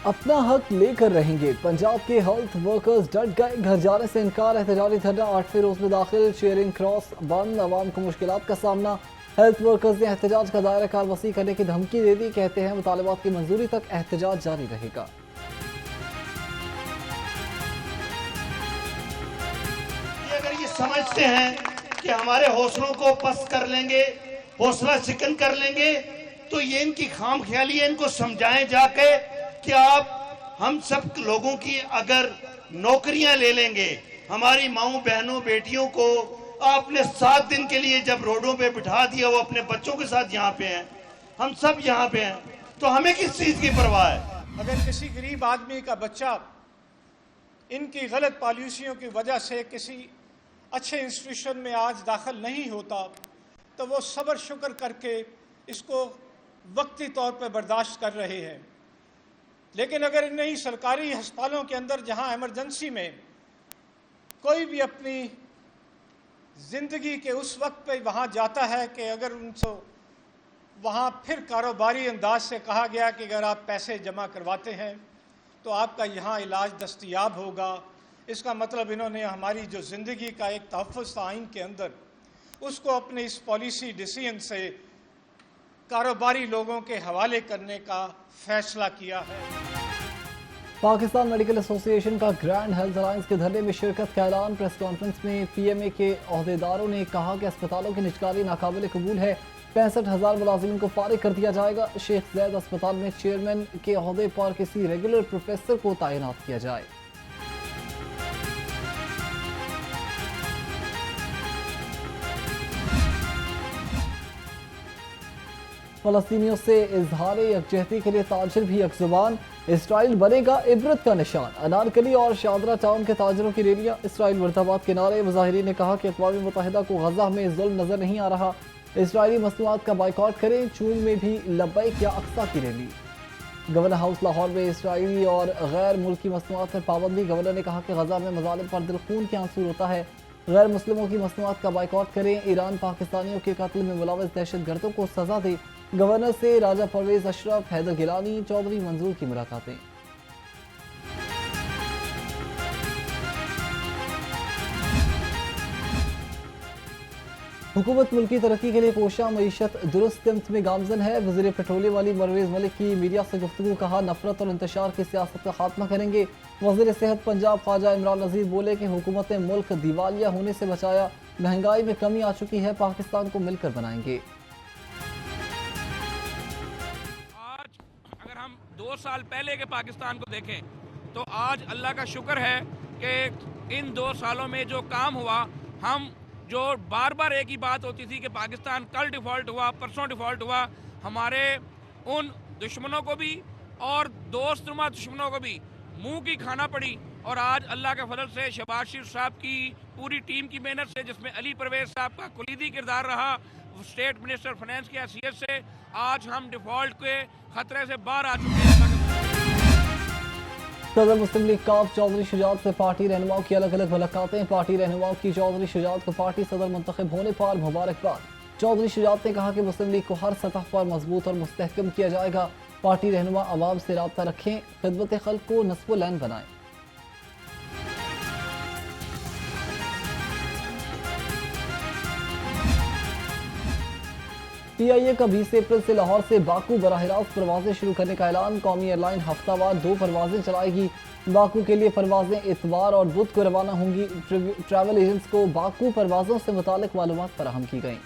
اپنا حق لے کر رہیں گے، پنجاب کے ہیلتھ ورکرز ڈٹ گئے، گھر جانے سے انکار، احتجاجی دھرنا 8ویں روز میں داخل، چیئرنگ کراس بند، عوام کو مشکلات کا سامنا۔ ہیلتھ ورکرز نے احتجاج کا دائرہ کار وسیع کرنے کی دھمکی دے دی، کہتے ہیں مطالبات کی منظوری تک احتجاج جاری رہے گا۔ اگر یہ سمجھتے ہیں کہ ہمارے حوصلوں کو پست کر لیں گے، حوصلہ شکن کر لیں گے، تو یہ ان کی خام خیالی ہے۔ ان کو سمجھائیں جا کے کہ آپ ہم سب لوگوں کی اگر نوکریاں لے لیں گے، ہماری ماؤں بہنوں بیٹیوں کو آپ نے 7 دن کے لیے جب روڈوں پہ بٹھا دیا، وہ اپنے بچوں کے ساتھ یہاں پہ ہیں، ہم سب یہاں پہ ہیں، تو ہمیں کس چیز کی پرواہ ہے؟ اگر کسی غریب آدمی کا بچہ ان کی غلط پالیسیوں کی وجہ سے کسی اچھے انسٹیٹیوشن میں آج داخل نہیں ہوتا تو وہ صبر شکر کر کے اس کو وقتی طور پہ برداشت کر رہے ہیں، لیکن اگر انہیں سرکاری ہسپتالوں کے اندر جہاں ایمرجنسی میں کوئی بھی اپنی زندگی کے اس وقت پہ وہاں جاتا ہے کہ اگر ان سے وہاں پھر کاروباری انداز سے کہا گیا کہ اگر آپ پیسے جمع کرواتے ہیں تو آپ کا یہاں علاج دستیاب ہوگا، اس کا مطلب انہوں نے ہماری جو زندگی کا ایک تحفظ تھا آئین کے اندر، اس کو اپنے اس پالیسی ڈیسیژن سے کاروباری لوگوں کے حوالے کرنے کا فیصلہ کیا ہے۔ پاکستان میڈیکل ایسوسی ایشن کا گرینڈ ہیلتھ الائنس کے دھرنے میں شرکت کا اعلان، پریس کانفرنس میں پی ایم اے کے عہدیداروں نے کہا کہ اسپتالوں کی نجکاری ناقابل قبول ہے، 65,000 ملازمین کو فارغ کر دیا جائے گا، شیخ زید اسپتال میں چیئرمین کے عہدے پر کسی ریگولر پروفیسر کو تعینات کیا جائے۔ فلسطینیوں سے اظہار یکجہتی کے لیے تاجر بھی یک زبان، اسرائیل بنے گا عبرت کا نشان، انارکلی اور شادرہ ٹاؤن کے تاجروں کی ریلیاں، اسرائیل مرد آباد کے نعرے، مظاہرین نے کہا کہ اقوام متحدہ کو غزہ میں ظلم نظر نہیں آ رہا، اسرائیلی مصنوعات کا بائیکاٹ کریں، چون میں بھی لبیک یا اقصی کی ریلی۔ گورنر ہاؤس لاہور میں اسرائیلی اور غیر ملکی مصنوعات پر پابندی، گورنر نے کہا کہ غزہ میں مظالم پر دل خون کے آنسو ہوتا ہے، غیر مسلموں کی مصنوعات کا بائیکاٹ کریں، ایران پاکستانیوں کے قتل میں ملوث دہشت گردوں کو سزا دے، گورنر سے راجہ پرویز اشرف، حیدر گیلانی، چودھری منظور کی ملاقاتیں۔ حکومت ملکی ترقی کے لیے کوشاں، معیشت درست سمت میں گامزن ہے، وزیر پیٹرولیم علی پرویز ملک کی میڈیا سے گفتگو، کہا نفرت اور انتشار کی سیاست کا خاتمہ کریں گے۔ وزیر صحت پنجاب خواجہ عمران نذیر بولے کہ حکومت نے ملک دیوالیہ ہونے سے بچایا، مہنگائی میں کمی آ چکی ہے، پاکستان کو مل کر بنائیں گے۔ آج اگر ہم 2 سال پہلے کے پاکستان کو دیکھیں تو آج اللہ کا شکر ہے کہ ان 2 سالوں میں جو کام ہوا، ہم جو بار بار ایک ہی بات ہوتی تھی کہ پاکستان کل ڈیفالٹ ہوا، پرسوں ڈیفالٹ ہوا، ہمارے ان دشمنوں کو بھی اور دوست نما دشمنوں کو بھی منہ کی کھانا پڑی، اور آج اللہ کے فضل سے شہباز شریف صاحب کی پوری ٹیم کی محنت سے، جس میں علی پرویز صاحب کا کلیدی کردار رہا اسٹیٹ منسٹر فائنانس کی حیثیت سے، آج ہم ڈیفالٹ کے خطرے سے باہر آ چکے ہیں۔ صدر مسلم لیگ کاف چودھری شجاعت سے پارٹی رہنماؤں کی الگ الگ ملاقاتیں، پارٹی رہنماؤں کی چودھری شجاعت کو پارٹی صدر منتخب ہونے پر مبارکباد۔ چودھری شجاعت نے کہا کہ مسلم لیگ کو ہر سطح پر مضبوط اور مستحکم کیا جائے گا، پارٹی رہنما عوام سے رابطہ رکھیں، خدمت خلق کو نصب العین بنائیں۔ پی آئی اے کا 20 اپریل سے لاہور سے باکو براہ راست پروازیں شروع کرنے کا اعلان، قومی ایئر لائن ہفتہ وار 2 پروازیں چلائے گی، باکو کے لیے پروازیں اتوار اور بدھ کو روانہ ہوں گی، ٹریول ایجنٹس کو باکو پروازوں سے متعلق معلومات فراہم کی گئیں۔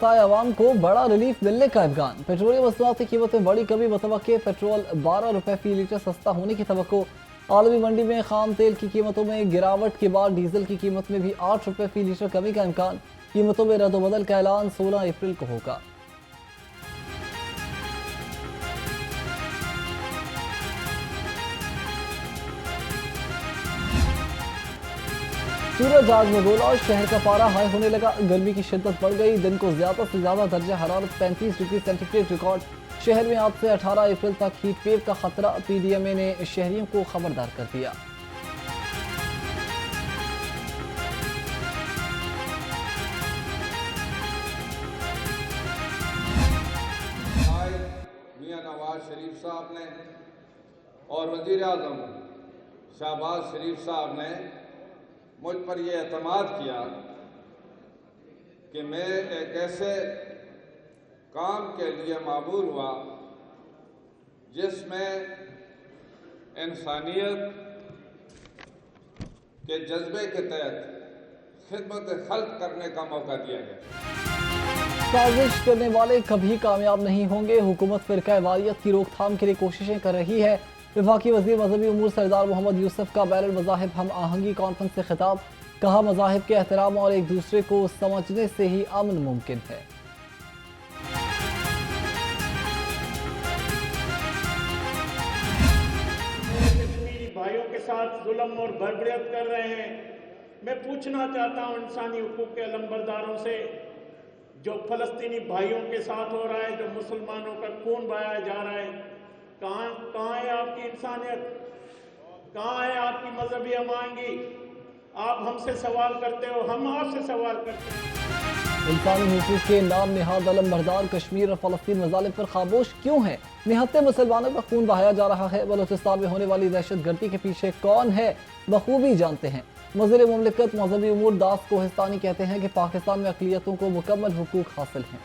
عوام کو بڑا ریلیف ملنے کا امکان، پیٹرولیم مصنوعات کی قیمت میں بڑی کمی متوقع، پیٹرول 12 روپے فی لیٹر سستا ہونے کی توقع، عالمی منڈی میں خام تیل کی قیمتوں میں گراوٹ کے بعد ڈیزل کی قیمت میں بھی 8 روپے فی لیٹر کمی کا امکان، قیمتوں میں رد و بدل کا اعلان 16 اپریل کو ہوگا۔ سورج آگ میں گولا، شہر کا پارہ ہائی ہونے لگا، گرمی کی شدت بڑھ گئی، دن کو زیادہ سے زیادہ درجہ حرارت 35 ڈگری سینٹی گریڈ ریکارڈ، شہر میں آج سے 18 اپریل تک ہیٹ ویو کا خطرہ، پی ڈی ایم اے نے شہریوں کو خبردار کر دیا۔ नवाज शरीफ साहब ने और वज़ीर आज़म शहबाज शरीफ साहब ने मुझ पर यह एतमाद किया कि मैं एक ऐसे काम के लिए मामूर हुआ जिसमें इंसानियत के जज्बे के तहत खिदमत खल्क करने का मौका दिया गया। साजिश करने वाले कभी कामयाब नहीं होंगे। हुकूमत फिरका वारियत की रोकथाम के लिए कोशिशें कर रही है। वफाकी वज़ीर मजहबी उमूर सरदार मोहम्मद यूसुफ का बैनुल मज़ाहिब हम आहंगी कॉन्फ्रेंस से खिताब। कहा, मज़ाहिब के एहतराम और एक दूसरे को समझने से ही अमन मुमकिन है। कश्मीरी भाइयों के साथ जुल्म और बर्बरियत कर रहे हैं। मैं पूछना चाहता हूं इंसानी हुकूक के अलंबरदारों से, जो फलस्तीनी भाइयों के साथ हो रहा है, जो मुसलमानों का खून बहाया जा रहा है, कहाँ है आपकी इंसानियत, कहाँ है आपकी मजहबी अमानगी? आप हमसे सवाल करते हो, हम आपसे सवाल करते हैं। इंसानी हुकूक के नाम निहाद अलमबरदार कश्मीर और फलस्तीन मजालिम पर खामोश क्यों है? निहत्ते मुसलमानों का खून बहाया जा रहा है। बलूचिस्तान में होने वाली दहशत गर्दी के पीछे कौन है, बखूबी जानते हैं। वज़ीर मुमलिकत मजहबी उमूर दास कोहिस्तानी कहते हैं कि पाकिस्तान में अक़लियतों को मुकम्मल हुकूक हासिल हैं।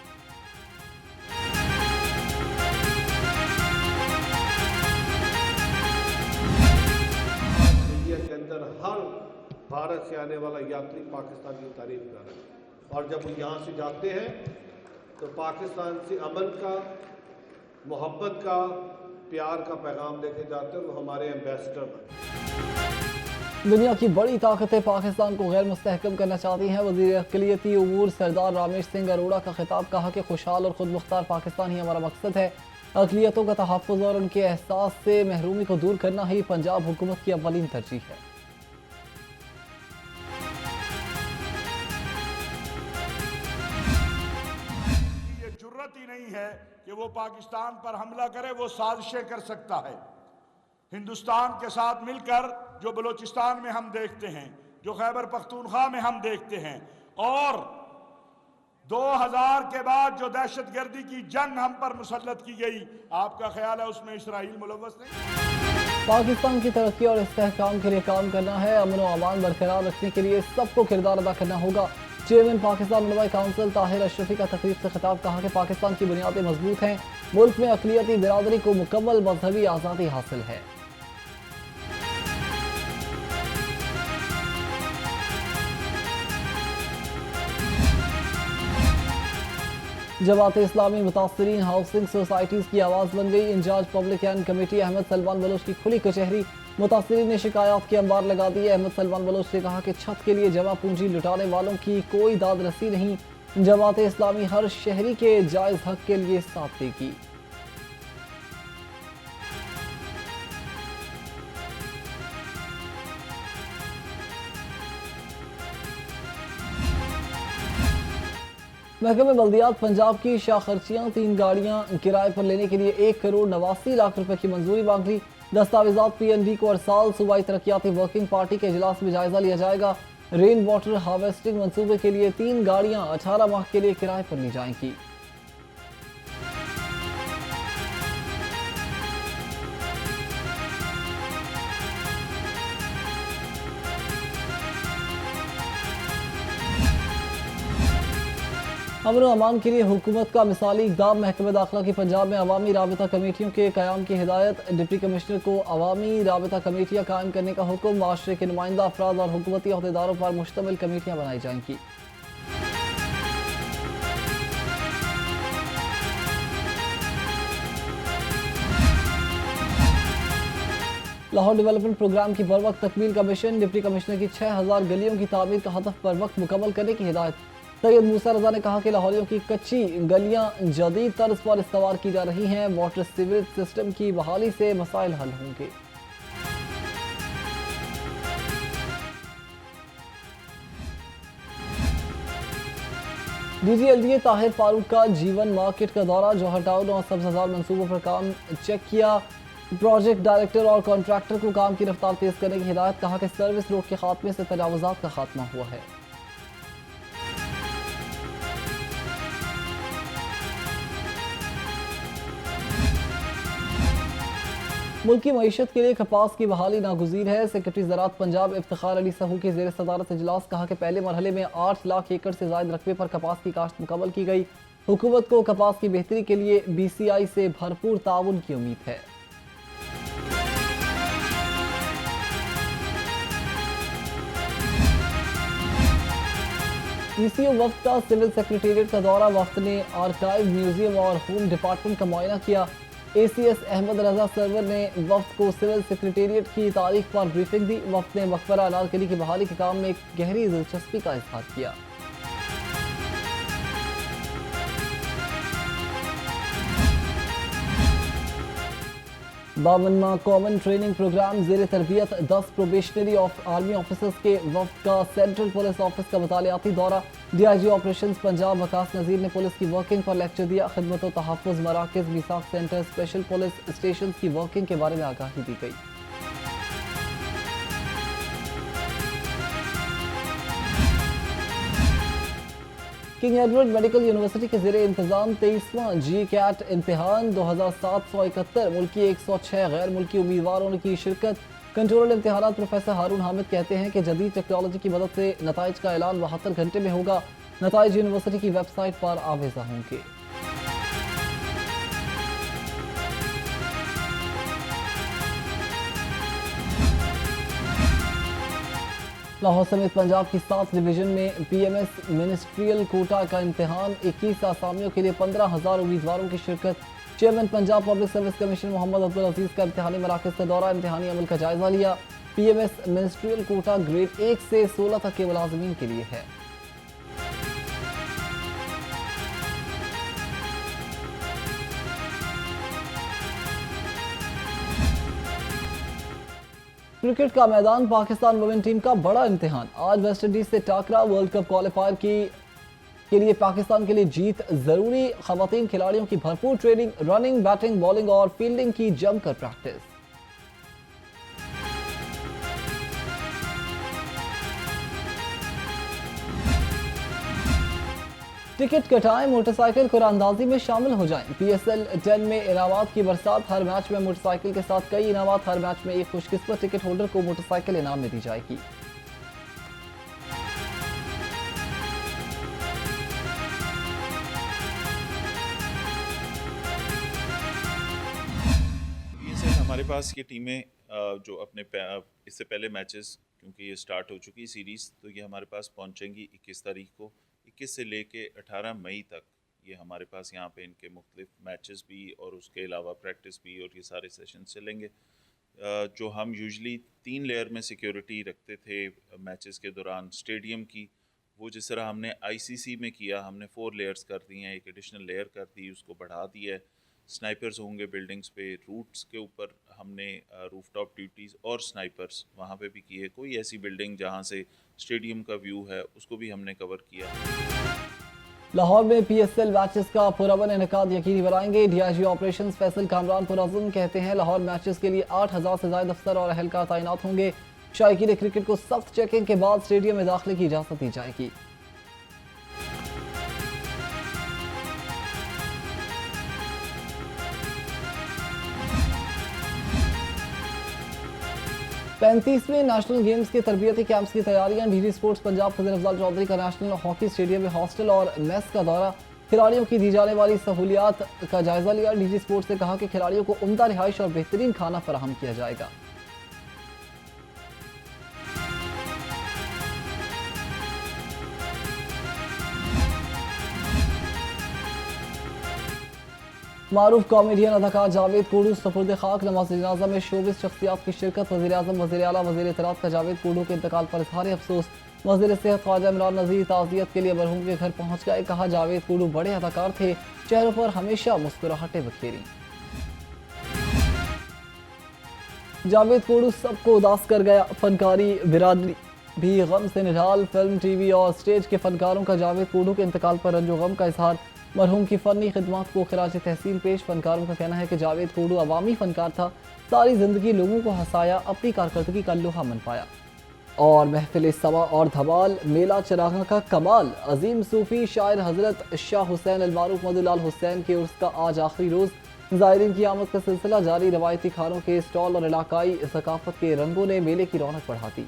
इंडिया के अंदर हर भारत से आने वाला यात्री पाकिस्तान की तारीफ कर रहा है, और जब वो यहाँ से जाते हैं तो पाकिस्तान से अमन का, मोहब्बत का, प्यार का पैगाम लेके जाते हैं। वो हमारे एम्बेसडर बनते हैं। दुनिया की बड़ी ताकतें पाकिस्तान को गैर मुस्तहकम करना चाहती हैं। वज़ीर अक़लियती उमूर सरदार रामेश सिंह अरोड़ा का खिताब। कहा कि खुशहाल और खुद मुख्तार पाकिस्तान ही हमारा मकसद है। अक़लियतों का तहफ़्फ़ुज़ और उनके एहसास से महरूमी को दूर करना ही पंजाब हुकूमत की अव्वलीन तरजीह है। ये जुर्रत ही नहीं है कि वो पाकिस्तान पर हमला करे, वो साजिशें कर सकता है। हिंदुस्तान के साथ मिलकर जो बलूचिस्तान में हम देखते हैं, जो खैबर पख्तूनख्वा में हम देखते हैं, और 2000 के बाद जो दहशतगर्दी की जंग हम पर मुसल्लत की गई, आपका ख्याल है उसमें इसराइल मुलव्वस नहीं? पाकिस्तान की तरक्की और इस्तेहकाम के लिए काम करना है। अमन और अमान बरकरार रखने के लिए सबको किरदार अदा करना होगा। चेयरमैन पाकिस्तान उलमाए काउंसिल ताहिर अशरफी का तकरीब से खिताब। कहा कि पाकिस्तान की बुनियादें मजबूत हैं। मुल्क में अक़लियती बिरादरी को मुकम्मल मजहबी आज़ादी हासिल है। जमात इस्लामी मुतासरीन हाउसिंग सोसाइटीज़ की आवाज़ बन गई। Incharge public and committee Ahmad Salman Baloch की खुली कचहरी। मुतासरीन ने शिकायत के अंबार लगा दिए। अहमद सलमान बलोच ने कहा कि छत के लिए जमा पूंजी लुटाने वालों की कोई दाद रसी नहीं। जमात इस्लामी हर शहरी के जायज़ हक के लिए साथ देगी। महकमे बल्दियात पंजाब की शाखर्चियाँ 3 गाड़ियाँ किराए पर लेने के लिए 1,89,00,000 रुपए की मंजूरी मांग ली। दस्तावेजात PND को अरसाल सूबाई तरक्याती वर्किंग पार्टी के इजलास में जायजा लिया जाएगा। रेन वाटर हार्वेस्टिंग मंसूबे के लिए 3 गाड़ियाँ 18 माह के लिए किराए पर ली जाएंगी। अमन और अमान के लिए हुकूमत का मिसाली इक़दाम। महकमे दाखिला की पंजाब में अवामी राबिता कमेटियों के क़याम की हिदायत। डिप्टी कमिश्नर को अवामी राबिता कमेटियाँ कायम करने का हुक्म। माशरे के नुमाइंदा अफराद और हुकूमती अहदेदारों पर मुश्तमिल कमेटियाँ बनाई जाएंगी। लाहौर डेवलपमेंट प्रोग्राम की बर वक्त तकमील का मिशन। डिप्टी कमिश्नर की 6000 गलियों की तामीर का हदफ बर वक्त मुकम्मल करने की हिदायत। सैयद मूसा रजा ने कहा कि लाहौरियों की कच्ची गलियां जदीद तर्ज पर इस्तेमाल की जा रही हैं। वाटर सीवरेज सिस्टम की बहाली से मसाइल हल होंगे। DGLDA ताहिर फारूक का जीवन मार्केट का दौरा। जौहर टाउन और सब्ज़ मंसूबों पर काम चेक किया। प्रोजेक्ट डायरेक्टर और कॉन्ट्रैक्टर को काम की रफ्तार तेज करने की हिदायत। कहा कि सर्विस रोड के खात्मे से तजावुज़ात का खात्मा हुआ है। मुल्की मईशत के लिए कपास की बहाली नागुज़ीर है। सेक्रेटरी ज़राअत पंजाब इफ्तिखार अली सहू के ज़ेर सदारत इजलास कहा कि पहले मरहले में 8 लाख एकड़ से ज़ायद रकबे पर कपास की काश्त मुकम्मल की गई। हुकूमत को कपास की बेहतरी के लिए BCI से भरपूर ताउन की उम्मीद है। ECO वफ्द का सिविल सेक्रेटेरिएट का दौरा। वफ्द ने आर्काइव, म्यूजियम और होम डिपार्टमेंट का मुआयना किया। ACS अहमद रजा सरवर ने वफ्द को सिविल सेक्रेटेरिएट की तारीख पर ब्रीफिंग दी। वफ्द ने मकबरा अनारकली की बहाली के काम में गहरी दिलचस्पी का इजहार किया। बावनवां कॉमन ट्रेनिंग प्रोग्राम ज़ेर तरबियत 10 प्रोबेशनरी आर्मी ऑफिसर्स के वफ्द का सेंट्रल पुलिस ऑफिस का मुतालियाती दौरा। DIG ऑपरेशंस पंजाब वकास नज़ीर ने पुलिस की वर्किंग पर लेक्चर दिया। खिदमत व तहफ़्फ़ुज़ मराकज़, मीसाक सेंटर, स्पेशल पुलिस स्टेशन की वर्किंग के बारे में आगाही दी गई। किंग एडवर्ड मेडिकल यूनिवर्सिटी के ज़ेरे इंतज़ाम 23वां GCAT इम्तिहान 2771 मुल्की 106 गैर मुल्की उम्मीदवारों की शिरकत। कंट्रोलर इम्तिहानात प्रोफेसर हारून हामिद कहते हैं कि जदीद टेक्नोलॉजी की मदद से नताइज का ऐलान 72 घंटे में होगा। नताइज यूनिवर्सिटी की वेबसाइट पर आवेज़ा होंगे। लाहौर समेत पंजाब की 7 डिवीजन में PMS मिनिस्ट्रियल कोटा का इम्तिहान। 21 आसामियों के लिए 15,000 उम्मीदवारों की शिरकत। Chairman Punjab public service commission Mohammad Abdul Aziz का इम्तिहानी मराकज़ का दौरा। इम्तिहानी अमल का जायजा लिया। PMS मिनिस्ट्रियल कोटा ग्रेड 1 से 16 तक के मुलाजिमीन के लिए है। क्रिकेट का मैदान पाकिस्तान वुमेन टीम का बड़ा इम्तिहान। आज वेस्ट इंडीज से टाकरा। वर्ल्ड कप क्वालिफायर के लिए पाकिस्तान के लिए जीत जरूरी। खवातीन खिलाड़ियों की भरपूर ट्रेनिंग, रनिंग, बैटिंग, बॉलिंग और फील्डिंग की जमकर प्रैक्टिस। टिकट कटाएं, मोटरसाइकिल कुरानंदाजी में शामिल हो जाएं। PSL 10 में इनामात की बरसात। हर मैच में मोटरसाइकिल के साथ कई इनामात। हर मैच में एक खुशकिस्मत टिकट होल्डर को मोटरसाइकिल इनाम में दी जाएगी। हमारे पास ये टीमें जो अपने इससे पहले मैचेस, क्योंकि ये स्टार्ट हो चुकी सीरीज़, तो ये हमारे पास पहुंचेंगी 21 तारीख को। 21 से लेके 18 मई तक ये हमारे पास यहाँ पे इनके मुख्तलिफ मैचेस भी और उसके अलावा प्रैक्टिस भी और ये सारे सेशन चलेंगे। जो हम यूजुअली 3 लेयर में सिक्योरिटी रखते थे मैचेस के दौरान स्टेडियम की, वो जिस तरह हमने ICC में किया, हमने 4 लेयर्स कर दी हैं। एक एडिशनल लेयर कर दी, उसको बढ़ा दिया है। स्नाइपर्स होंगे बिल्डिंग्स पे, रूट्स के ऊपर हमने रूफटॉप ड्यूटीज़ और स्नाइपर्स वहाँ पे भी किए। कोई ऐसी बिल्डिंग जहाँ से स्टेडियम का व्यू है उसको भी हमने कवर किया। लाहौर में PSL मैचेस का पुरअमन इनेकाद यकीनी बनाएंगे। DIG ऑपरेशंस फैसल कामरान पुरअज़म कहते हैं लाहौर मैचेस के लिए 8,000 से ज़ायद अफसर और अहलकार तैनात होंगे। शायकीन क्रिकेट को सख्त चेकिंग के बाद स्टेडियम में दाखिले की इजाज़त दी जाएगी। पैंतीसवें नेशनल गेम्स के तरबियती कैंप्स की तैयारियां। DG स्पोर्ट्स पंजाब फजल अफजल चौधरी का नेशनल हॉकी स्टेडियम में हॉस्टल और मेस का दौरा। खिलाड़ियों की दी जाने वाली सहूलियात का जायजा लिया। DG स्पोर्ट्स ने कहा कि खिलाड़ियों को उम्दा रिहाइश और बेहतरीन खाना फराहम किया जाएगा। मारूफ कॉमेडियन अदाकार जावेद कोडू सपुर्द खाक। नमाज जनाजा में शोबिस शख्सियात की शिरकत। वज़ीर आज़म, वज़ीर आला, वज़ीर इत्तलात का जावेद कोडू के इंतकाल पर इज़हार अफसोस। वज़ीर सेहत ख्वाजा इमरान नज़ीर ताज़ियत के लिए मरहूम के घर पहुँच गए। कहा जावेद कोडू बड़े अदाकार थे, चेहरों पर हमेशा मुस्कुराहटें बखेरी। जावेद कोडू सबको उदास कर गया। फनकारी बिरादरी भी गम से निढाल। फिल्म, TV और स्टेज के फनकारों का जावेद कोडू के इंतकाल पर रंजो गम का इजहार। मरहूम की फ़नी खिदमत को खिराज तहसीन पेश। फनकारों का कहना है कि जावेद कोडू अवामी फनकार था, सारी ज़िंदगी लोगों को हंसाया, अपनी कारकर्दगी का लोहा मन पाया। और महफिल समा और धमाल, मेला चरागा का कमाल। अजीम सूफ़ी शायर हज़रत शाह हुसैन अलमारूफ मदुलाल हुसैन के उर्स का आज आखिरी रोज़। زائرین کی آمد کا سلسلہ جاری، روایتی کھانوں کے اسٹال اور علاقائی ثقافت کے رنگوں نے میلے کی رونق بڑھا دی۔